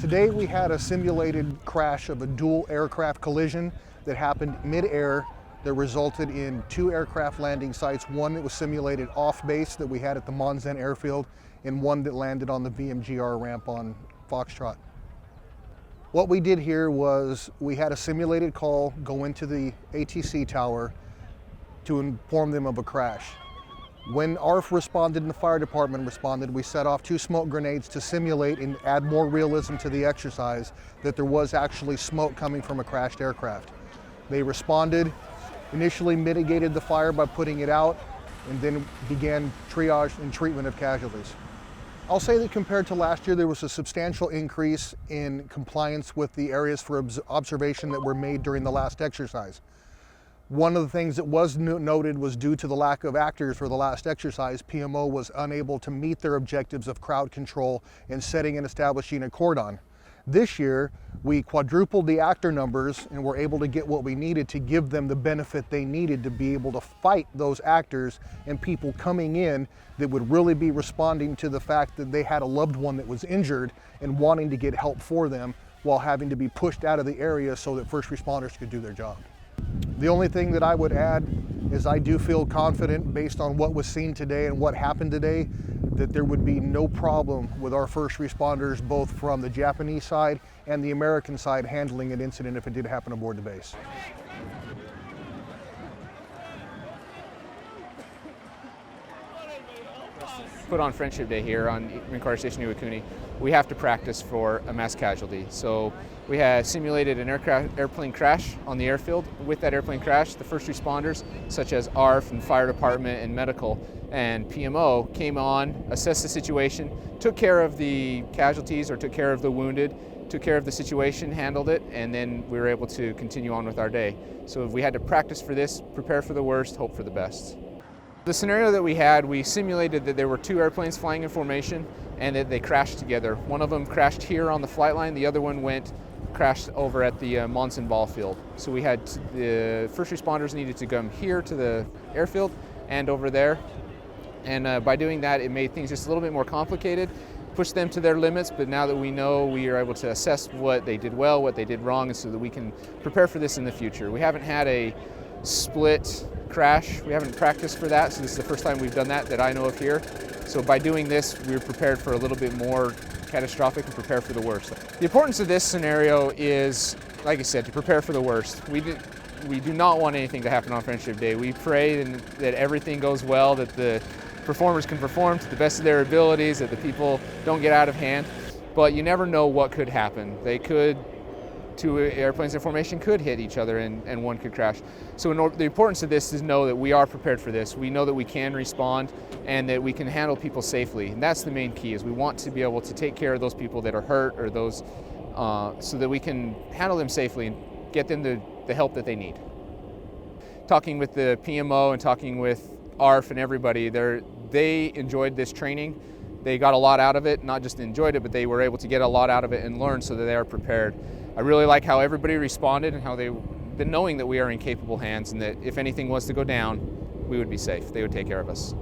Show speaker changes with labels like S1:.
S1: Today we had a simulated crash of a dual aircraft collision that happened mid-air that resulted in 2 aircraft landing sites, one that was simulated off base that we had at the Monzen airfield and one that landed on the VMGR ramp on Foxtrot. What we did here was we had a simulated call go into the ATC tower to inform them of a crash. When ARF responded and the fire department responded, we set off 2 smoke grenades to simulate and add more realism to the exercise that there was actually smoke coming from a crashed aircraft. They responded, initially mitigated the fire by putting it out, and then began triage and treatment of casualties. I'll say that compared to last year, there was a substantial increase in compliance with the areas for observation that were made during the last exercise. One of the things that was noted was due to the lack of actors for the last exercise, PMO was unable to meet their objectives of crowd control and setting and establishing a cordon. This year, we quadrupled the actor numbers and were able to get what we needed to give them the benefit they needed to be able to fight those actors and people coming in that would really be responding to the fact that they had a loved one that was injured and wanting to get help for them while having to be pushed out of the area so that first responders could do their job. The only thing that I would add is I do feel confident based on what was seen today and what happened today that there would be no problem with our first responders both from the Japanese side and the American side handling an incident if it did happen aboard the base.
S2: Put on Friendship Day here on Marine Corps Station Iwakuni, we have to practice for a mass casualty. So we had simulated an airplane crash on the airfield. With that airplane crash, the first responders, such as ARF and fire department and medical and PMO, came on, assessed the situation, took care of the casualties or took care of the wounded, took care of the situation, handled it, and then we were able to continue on with our day. So we had to practice for this, prepare for the worst, hope for the best. The scenario that we had, we simulated that there were 2 airplanes flying in formation and that they crashed together. One of them crashed here on the flight line, the other one crashed over at the Monson ball field. So we had the first responders needed to come here to the airfield and over there. And by doing that, it made things just a little bit more complicated, pushed them to their limits, but now that we know, we are able to assess what they did well, what they did wrong, and so that we can prepare for this in the future. We haven't had a split crash. We haven't practiced for that, so this is the first time we've done that I know of here. So by doing this, we're prepared for a little bit more catastrophic and prepare for the worst. The importance of this scenario is, like I said, to prepare for the worst. We do not want anything to happen on Friendship Day. We pray that everything goes well, that the performers can perform to the best of their abilities, that the people don't get out of hand, but you never know what could happen. 2 airplanes in formation could hit each other and one could crash. So the importance of this is know that we are prepared for this. We know that we can respond and that we can handle people safely. And that's the main key, is we want to be able to take care of those people that are hurt or those, so that we can handle them safely and get them the help that they need. Talking with the PMO and talking with ARF and everybody, they enjoyed this training. They got a lot out of it, not just enjoyed it, but they were able to get a lot out of it and learn so that they are prepared. I really like how everybody responded and how knowing that we are in capable hands and that if anything was to go down, we would be safe. They would take care of us.